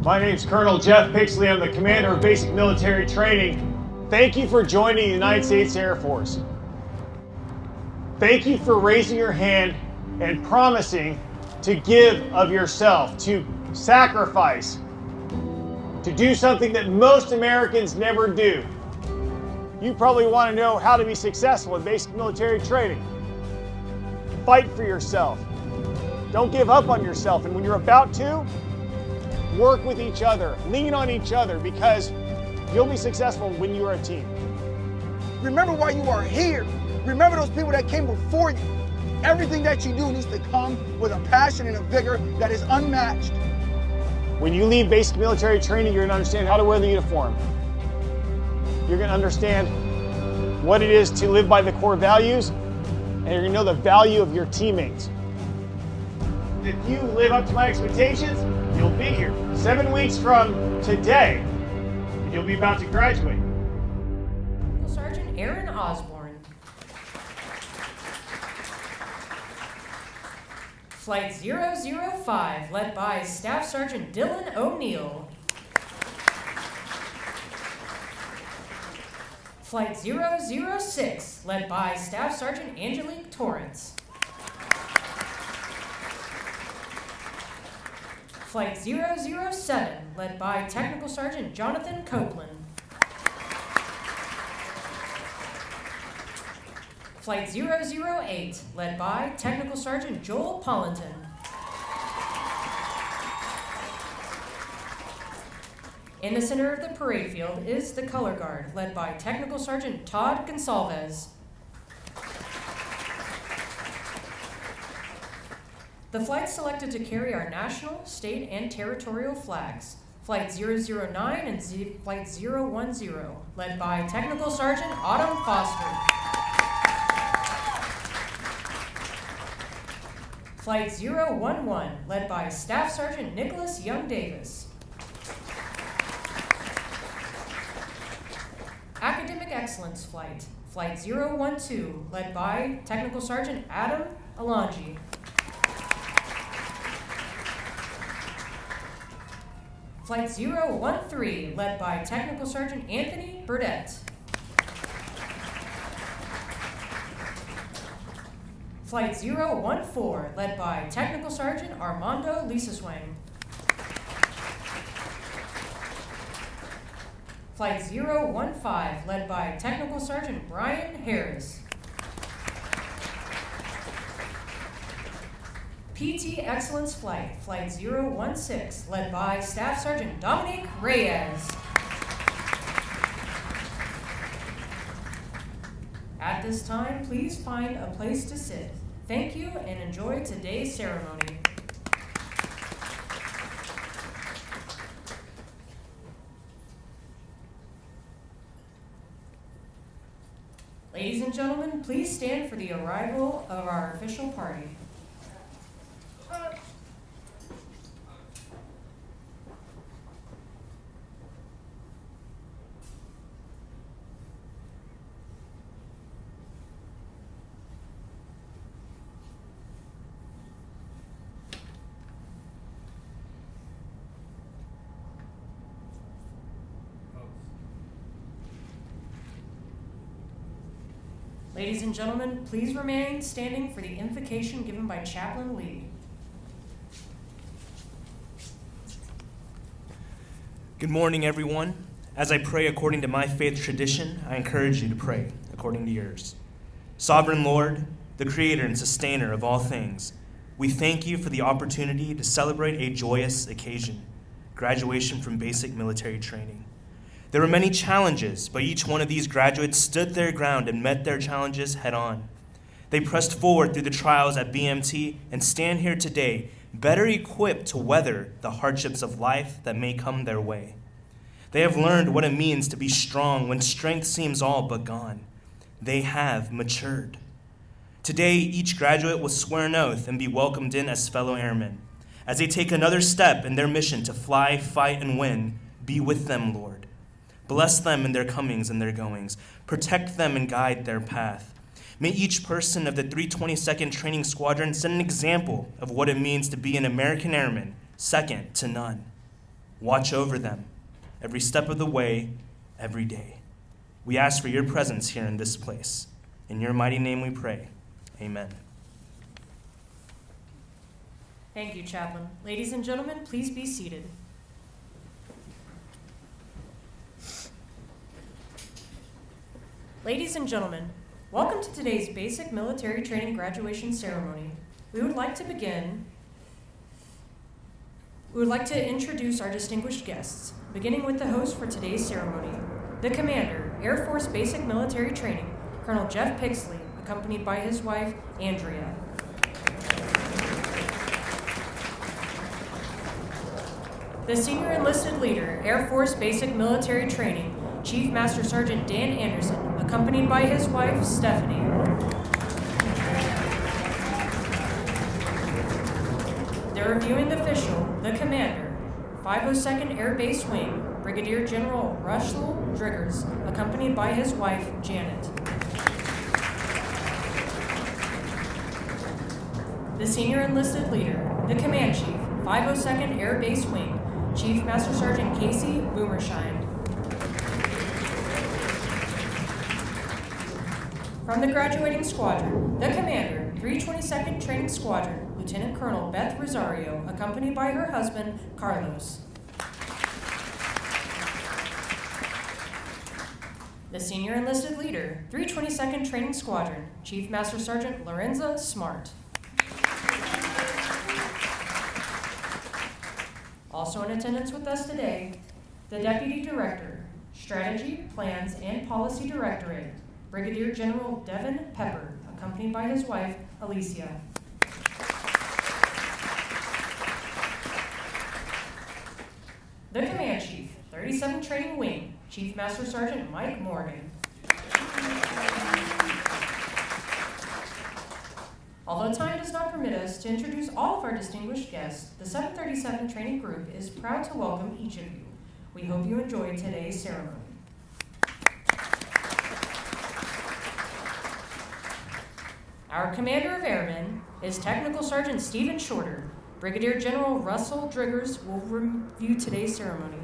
My name's Colonel Jeff Pixley. I'm the commander of basic military training. Thank you for joining the United States Air Force. Thank you for raising your hand and promising to give of yourself, to sacrifice, to do something that most Americans never do. You probably want to know how to be successful in basic military training. Fight for yourself. Don't give up on yourself, and when you're about to, work with each other, lean on each other, because you'll be successful when you're a team. Remember why you are here. Remember those people that came before you. Everything that you do needs to come with a passion and a vigor that is unmatched. When you leave basic military training, you're going to understand how to wear the uniform. You're going to understand what it is to live by the core values, and you're going to know the value of your teammates. If you live up to my expectations, you'll be here 7 weeks from today, and you'll be about to graduate. Sergeant Aaron Osborne. Flight 005, led by Staff Sergeant Dylan O'Neill. Flight 006, led by Staff Sergeant Angelique Torrance. Flight 007, led by Technical Sergeant Jonathan Copeland. Flight 008, led by Technical Sergeant Joel Pollington. In the center of the parade field is the color guard, led by Technical Sergeant Todd Gonsalves. The flights selected to carry our national, state, and territorial flags. Flight 009 and Flight 010, led by Technical Sergeant Autumn Foster. Flight 011, led by Staff Sergeant Nicholas Young Davis. Academic Excellence Flight, Flight 012, led by Technical Sergeant Adam Alonji. Flight 013, led by Technical Sergeant Anthony Burdett. Flight 014, led by Technical Sergeant Armando Lisaswang. Flight 015, led by Technical Sergeant Brian Harris. PT Excellence Flight, Flight 016, led by Staff Sergeant Dominique Reyes. At this time, please find a place to sit. Thank you and enjoy today's ceremony. Ladies and gentlemen, please stand for the arrival of our official party. Ladies and gentlemen, please remain standing for the invocation given by Chaplain Lee. Good morning, everyone. As I pray according to my faith tradition, I encourage you to pray according to yours. Sovereign Lord, the creator and sustainer of all things, we thank you for the opportunity to celebrate a joyous occasion, graduation from basic military training. There were many challenges, but each one of these graduates stood their ground and met their challenges head on. They pressed forward through the trials at BMT and stand here today better equipped to weather the hardships of life that may come their way. They have learned what it means to be strong when strength seems all but gone. They have matured. Today, each graduate will swear an oath and be welcomed in as fellow airmen. As they take another step in their mission to fly, fight, and win, be with them, Lord. Bless them in their comings and their goings. Protect them and guide their path. May each person of the 322nd Training Squadron set an example of what it means to be an American airman, second to none. Watch over them every step of the way, every day. We ask for your presence here in this place. In your mighty name we pray. Amen. Thank you, Chaplain. Ladies and gentlemen, please be seated. Ladies and gentlemen, welcome to today's Basic Military Training Graduation Ceremony. We would like to introduce our distinguished guests, beginning with the host for today's ceremony, the Commander, Air Force Basic Military Training, Colonel Jeff Pixley, accompanied by his wife, Andrea. The Senior Enlisted Leader, Air Force Basic Military Training, Chief Master Sergeant Dan Anderson, accompanied by his wife, Stephanie. The Reviewing Official, the Commander, 502nd Air Base Wing, Brigadier General Russell Driggers, accompanied by his wife, Janet. The Senior Enlisted Leader, the Command Chief, 502nd Air Base Wing, Chief Master Sergeant Casey Boomersheim. From the Graduating Squadron, the Commander, 322nd Training Squadron, Lieutenant Colonel Beth Rosario, accompanied by her husband, Carlos. The Senior Enlisted Leader, 322nd Training Squadron, Chief Master Sergeant Larenza Smartt. Also in attendance with us today, the Deputy Director, Strategy, Plans, and Policy Directorate, Brigadier General Devin Pepper, accompanied by his wife, Alicia. The Command Chief, 37th Training Wing, Chief Master Sergeant Mike Morgan. Although time does not permit us to introduce all of our distinguished guests, the 737 Training Group is proud to welcome each of you. We hope you enjoyed today's ceremony. Our Commander of Airmen is Technical Sergeant Stephen Shorter. Brigadier General Russell Driggers will review today's ceremony.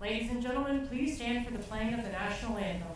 Ladies and gentlemen, please stand for the playing of the national anthem.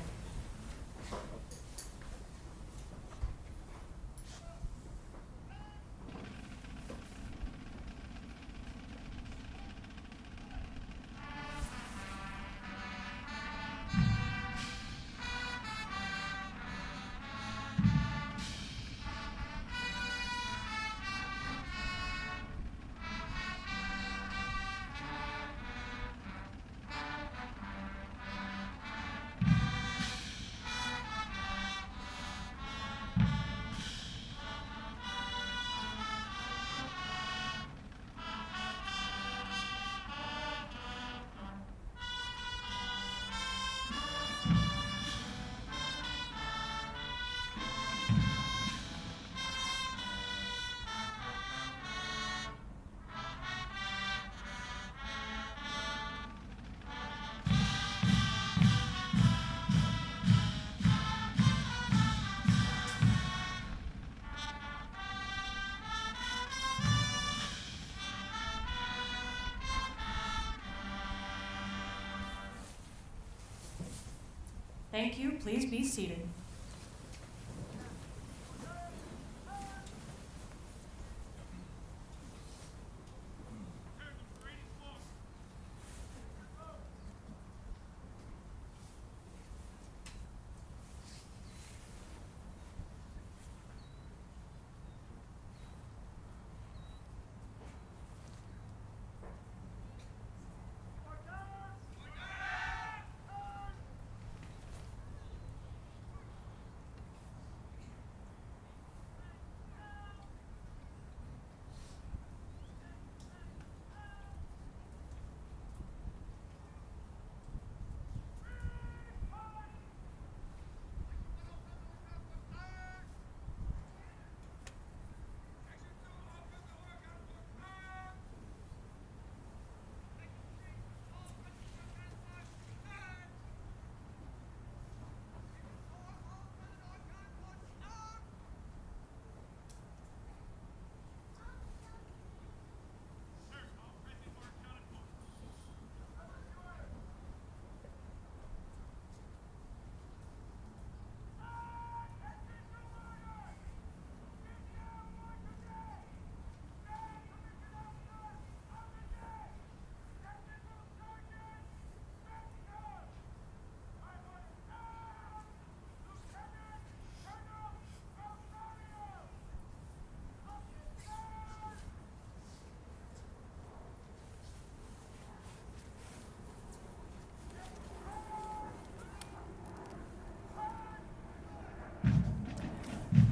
Thank you. Please be seated.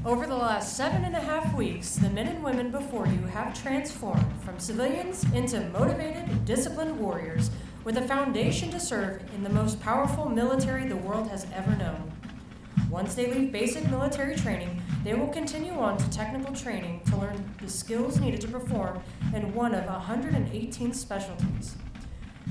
Over the last 7.5 weeks, the men and women before you have transformed from civilians into motivated, disciplined warriors with a foundation to serve in the most powerful military the world has ever known. Once they leave basic military training, they will continue on to technical training to learn the skills needed to perform in one of 118 specialties.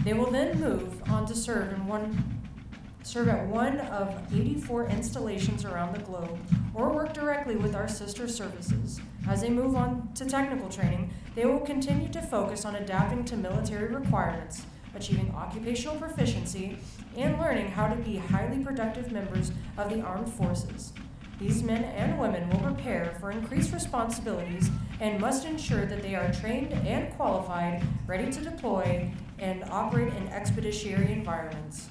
They will then move on to serve at one of 84 installations around the globe, or work directly with our sister services. As they move on to technical training, they will continue to focus on adapting to military requirements, achieving occupational proficiency, and learning how to be highly productive members of the armed forces. These men and women will prepare for increased responsibilities and must ensure that they are trained and qualified, ready to deploy and operate in expeditionary environments.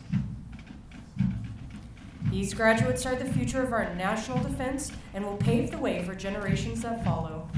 These graduates are the future of our national defense and will pave the way for generations that follow.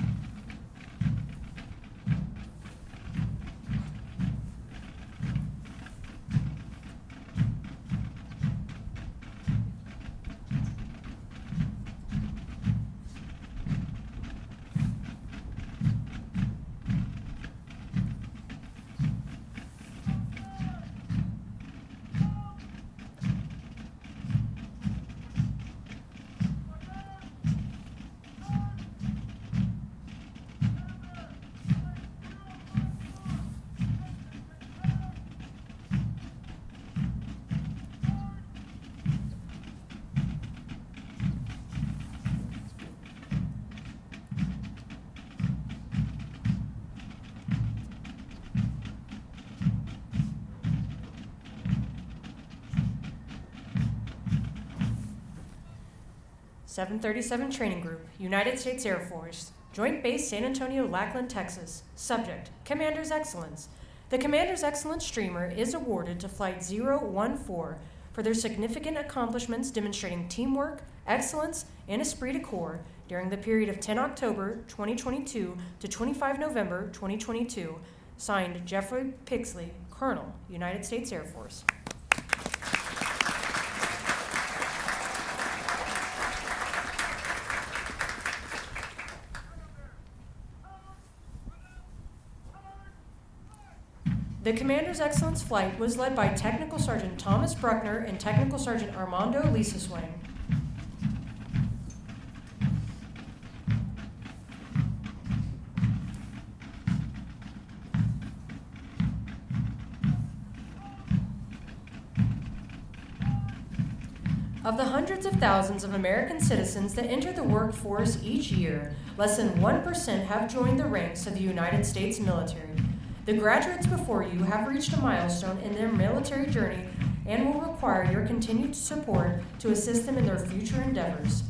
737 Training Group, United States Air Force, Joint Base San Antonio-Lackland, Texas. Subject, Commander's Excellence. The Commander's Excellence streamer is awarded to Flight 014 for their significant accomplishments demonstrating teamwork, excellence, and esprit de corps during the period of 10 October 2022 to 25 November 2022. Signed, Jeffrey Pixley, Colonel, United States Air Force. The Commander's Excellence flight was led by Technical Sergeant Thomas Bruckner and Technical Sergeant Armando Lisaswang. Of the hundreds of thousands of American citizens that enter the workforce each year, less than 1% have joined the ranks of the United States military. The graduates before you have reached a milestone in their military journey and will require your continued support to assist them in their future endeavors.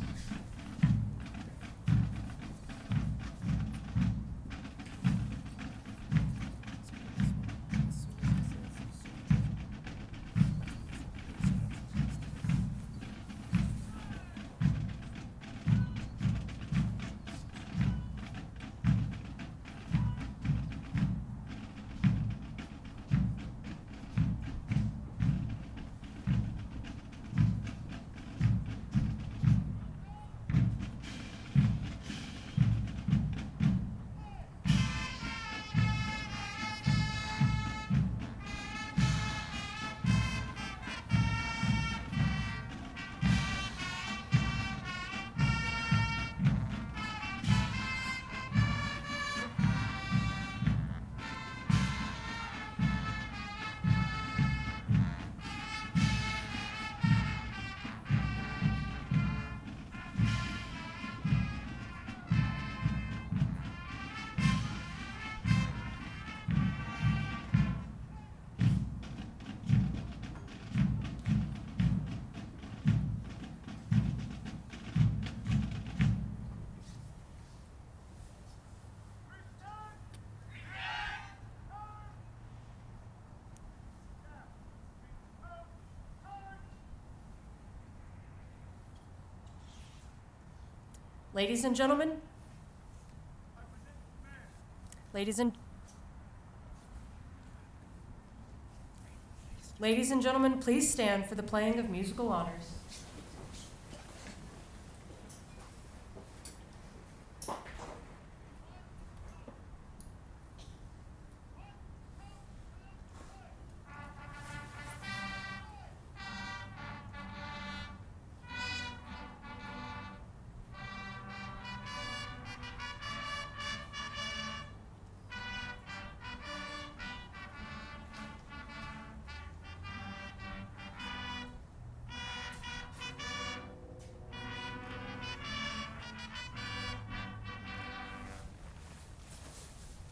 Ladies and gentlemen, please stand for the playing of musical honors.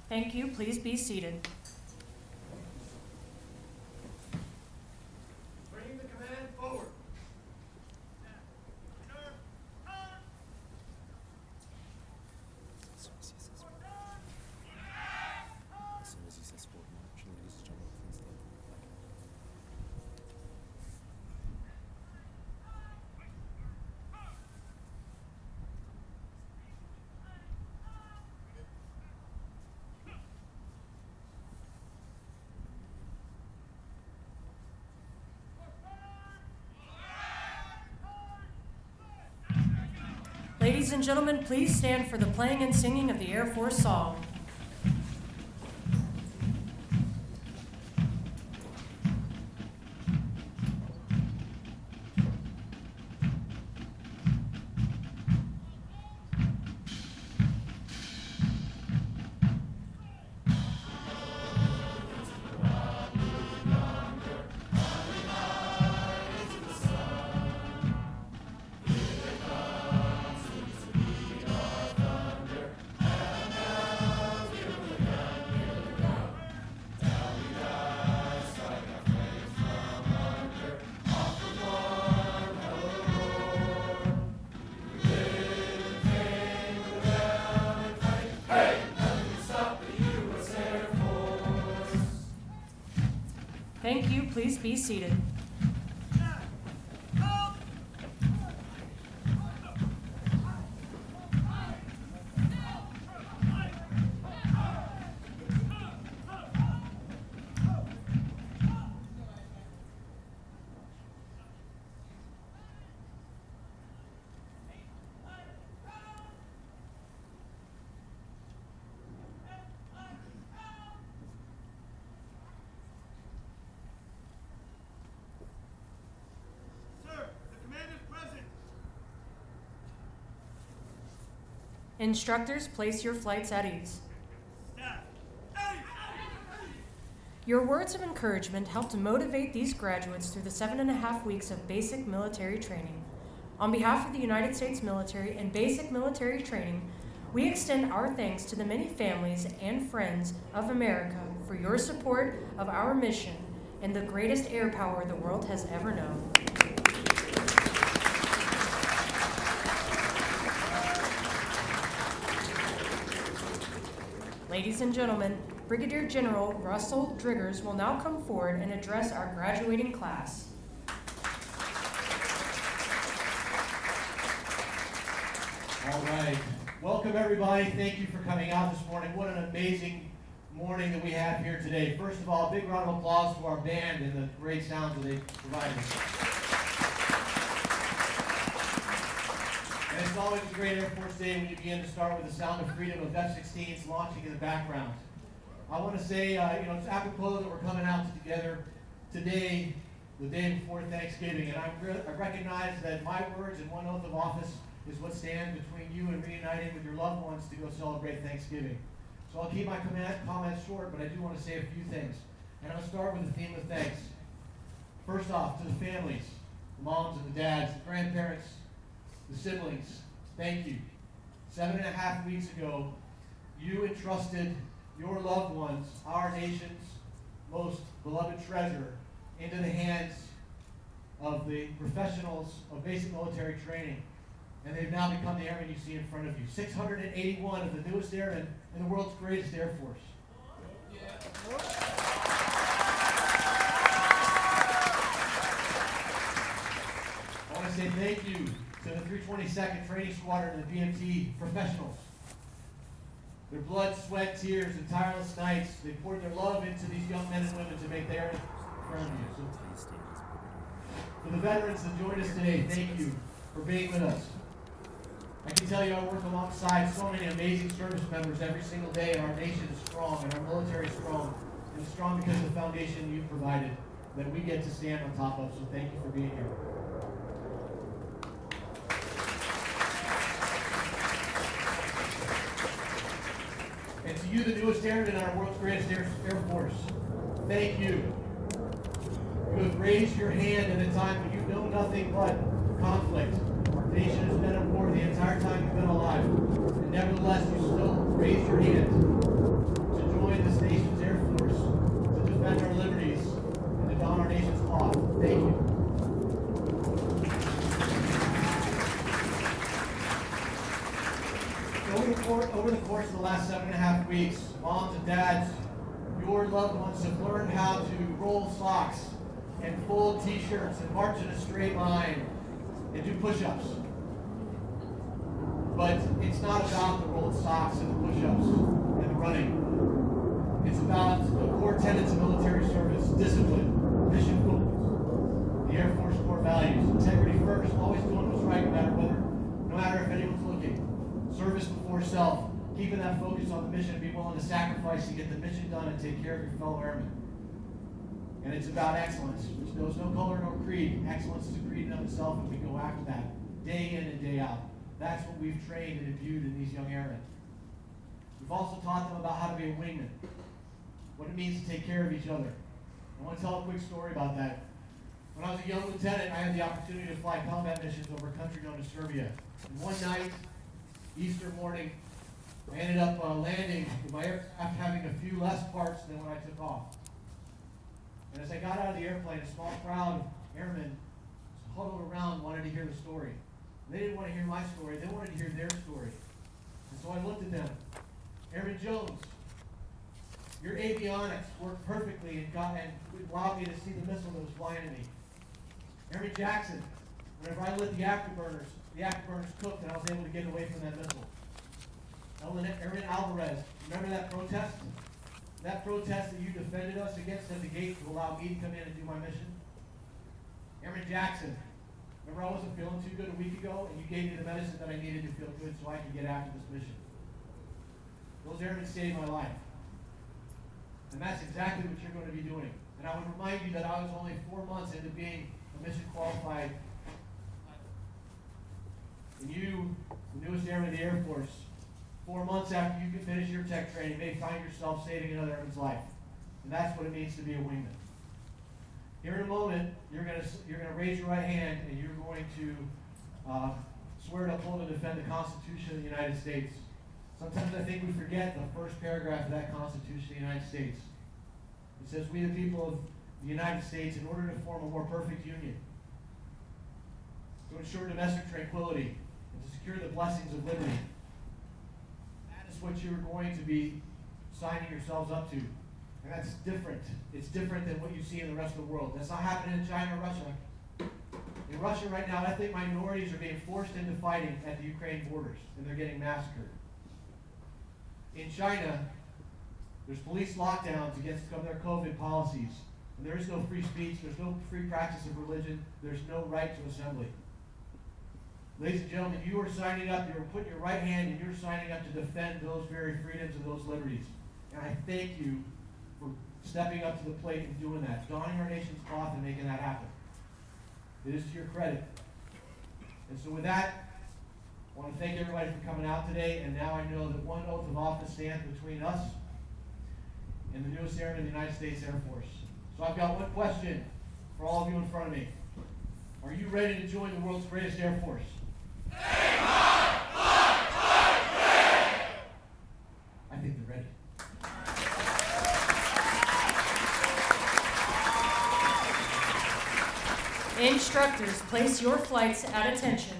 Thank you. Please be seated. Bring the command forward. Ladies and gentlemen, please stand for the playing and singing of the Air Force song. please be seated? Instructors, place your flights at ease. Your words of encouragement help to motivate these graduates through the 7.5 weeks of basic military training. On behalf of the United States military and basic military training, we extend our thanks to the many families and friends of America for your support of our mission and the greatest air power the world has ever known. Ladies and gentlemen, Brigadier General Russell Driggers will now come forward and address our graduating class. All right. Welcome, everybody. Thank you for coming out this morning. What an amazing morning that we have here today. First of all, a big round of applause to our band and the great sounds that they provided. And it's always a great Air Force Day when you begin to start with the sound of freedom of F-16s launching in the background. I want to say, it's apropos that we're coming out together today, the day before Thanksgiving, and I recognize that my words and one oath of office is what stands between you and reuniting with your loved ones to go celebrate Thanksgiving. So I'll keep my comments short, but I do want to say a few things. And I'll start with the theme of thanks. First off, to the families, the moms and the dads, the grandparents, the siblings, thank you. 7.5 weeks ago, you entrusted your loved ones, our nation's most beloved treasure, into the hands of the professionals of basic military training. And they've now become the airmen you see in front of you. 681 of the newest airmen in the world's greatest Air Force. I want to say thank you to the 322nd Training Squadron and the BMT professionals. Their blood, sweat, tears, and tireless nights, they poured their love into these young men and women to make their in front of you. So, for the veterans that joined us today, thank you for being with us. I can tell you I work alongside so many amazing service members every single day, and our nation is strong, and our military is strong, and it's strong because of the foundation you've provided that we get to stand on top of, so thank you for being here. And to you, the newest airmen in our world's greatest Air Force, thank you. You have raised your hand at a time when you know nothing but conflict. Our nation has been at war the entire time you've been alive. And nevertheless, you still raised your hand to join this nation's Air Force, to defend our liberties, and to don our nation's cloth. Thank you. Over the course of the last 7.5 weeks, moms and dads, your loved ones have learned how to roll socks and fold t-shirts and march in a straight line and do push-ups. But it's not about the rolled socks and the push-ups and the running. It's about the core tenets of military service: discipline, mission focus, the Air Force core values, integrity first, always doing what's right no matter if anyone's looking. Service before self, keeping that focus on the mission and be willing to sacrifice to get the mission done and take care of your fellow airmen. And it's about excellence, which knows no color nor creed. Excellence is a creed in of itself, and we go after that day in and day out. That's what we've trained and imbued in these young airmen. We've also taught them about how to be a wingman, what it means to take care of each other. I want to tell a quick story about that. When I was a young lieutenant, I had the opportunity to fly combat missions over a country known as Serbia. And one night, Easter morning, I ended up landing with my aircraft having a few less parts than when I took off. And as I got out of the airplane, a small crowd of airmen huddled around, wanted to hear the story. They didn't want to hear my story, they wanted to hear their story. And so I looked at them. Airman Jones, Your avionics worked perfectly and allowed me to see the missile that was flying at me. Airman Jackson, whenever I lit the afterburners cooked and I was able to get away from that missile. Airman Alvarez, remember that protest? That protest that you defended us against at the gate to allow me to come in and do my mission? Airman Jackson, remember I wasn't feeling too good a week ago and you gave me the medicine that I needed to feel good so I could get after this mission. Those airmen saved my life. And that's exactly what you're going to be doing. And I would remind you that I was only 4 months into being a mission qualified. And you, the newest airman of the Air Force, 4 months after you can finish your tech training, may find yourself saving another airman's life. And that's what it means to be a wingman. Here in a moment, you're going to raise your right hand and you're going to swear to uphold and defend the Constitution of the United States. Sometimes I think we forget the first paragraph of that Constitution of the United States. It says, we the people of the United States, in order to form a more perfect union, to ensure domestic tranquility, and to secure the blessings of liberty. That is what you're going to be signing yourselves up to. And that's different. It's different than what you see in the rest of the world. That's not happening in China or Russia. In Russia right now, ethnic minorities are being forced into fighting at the Ukraine borders, and they're getting massacred. In China, there's police lockdowns against their COVID policies. And there is no free speech, there's no free practice of religion, there's no right to assembly. Ladies and gentlemen, you are signing up, you're putting your right hand and you're signing up to defend those very freedoms and those liberties. And I thank you for stepping up to the plate and doing that, donning our nation's cloth and making that happen. It is to your credit. And so with that, I want to thank everybody for coming out today, and now I know that one oath of office stands between us and the newest airman of the United States Air Force. So I've got one question for all of you in front of me. Are you ready to join the world's greatest Air Force? I think they're ready. Instructors, place your flights at attention.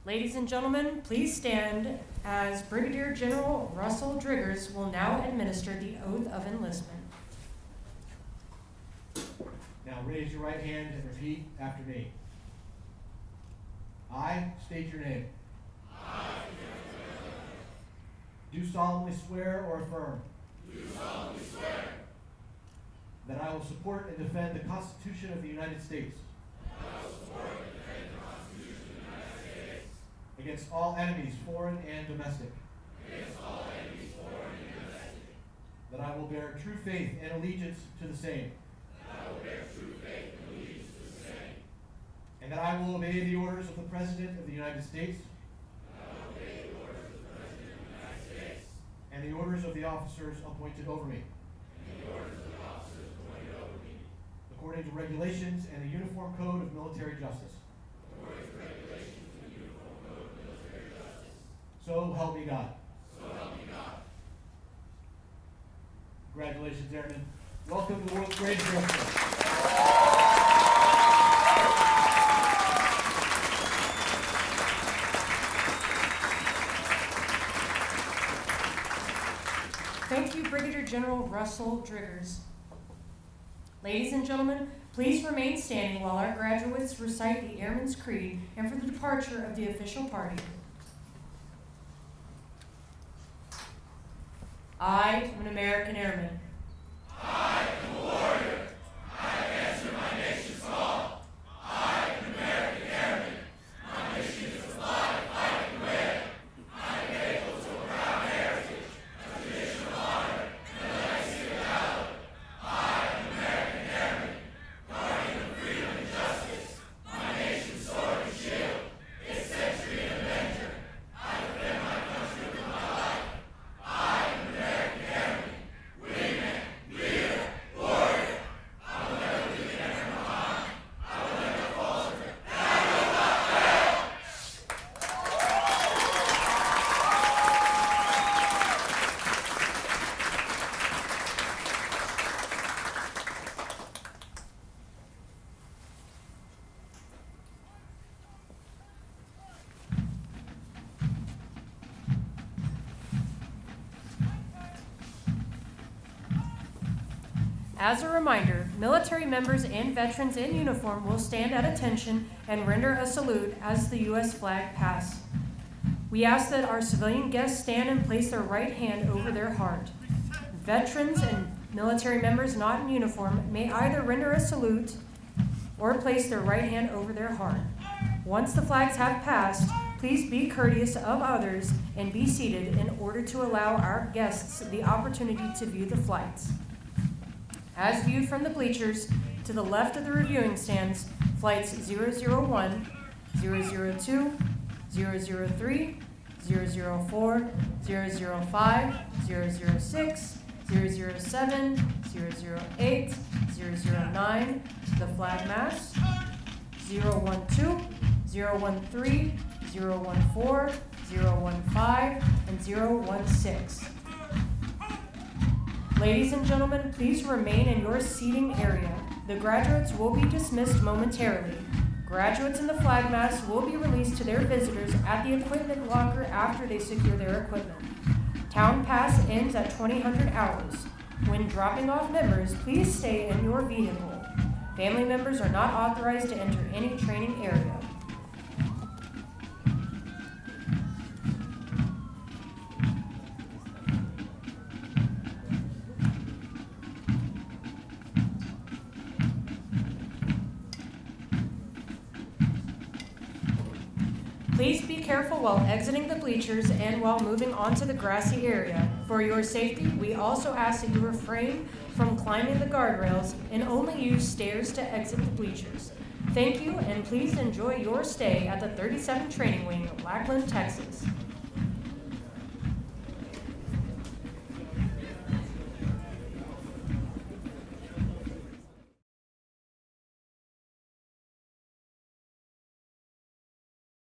Ladies and gentlemen, please stand as Brigadier General Russell Driggers will now administer the oath of enlistment. Now raise your right hand and repeat after me. I state your name. Do solemnly swear or affirm. That I will support and defend the Constitution of the United States. Against all enemies, foreign and domestic. That I will bear true faith and allegiance to the same. And that I will obey the orders of the President of the United States. And the orders of the officers appointed over me. According to regulations and the Uniform Code of Military Justice. So help me God. Congratulations, Airmen. Welcome to the world's greatest Air Force. Thank you, Brigadier General Russell Driggers. Ladies and gentlemen, please remain standing while our graduates recite the Airman's Creed and for the departure of the official party. I am an American airman. I am a warrior. I have answered my nation's call. I am an American airman. My mission is to fly, fight, and win. I am faithful to a proud heritage, a tradition of honor, and a legacy of valor. I am an American airman, guardian of freedom and justice. My nation's sword and shield, its century and avenger. I defend my country with my life. I am an American airman. We As a reminder, military members and veterans in uniform will stand at attention and render a salute as the U.S. flag passes. We ask that our civilian guests stand and place their right hand over their heart. Veterans and military members not in uniform may either render a salute or place their right hand over their heart. Once the flags have passed, please be courteous of others and be seated in order to allow our guests the opportunity to view the flights. As viewed from the bleachers, to the left of the reviewing stands, flights 001, 002, 003, 004, 005, 006, 007, 008, 009, the flag mast, 012, 013, 014, 015, and 016. Ladies and gentlemen, please remain in your seating area. The graduates will be dismissed momentarily. Graduates in the flag mast will be released to their visitors at the equipment locker after they secure their equipment. Town pass ends at 2000 hours. When dropping off members, please stay in your vehicle. Family members are not authorized to enter any training area. Please be careful while exiting the bleachers and while moving onto the grassy area. For your safety, we also ask that you refrain from climbing the guardrails and only use stairs to exit the bleachers. Thank you, and please enjoy your stay at the 37 Training Wing, Lackland, Texas.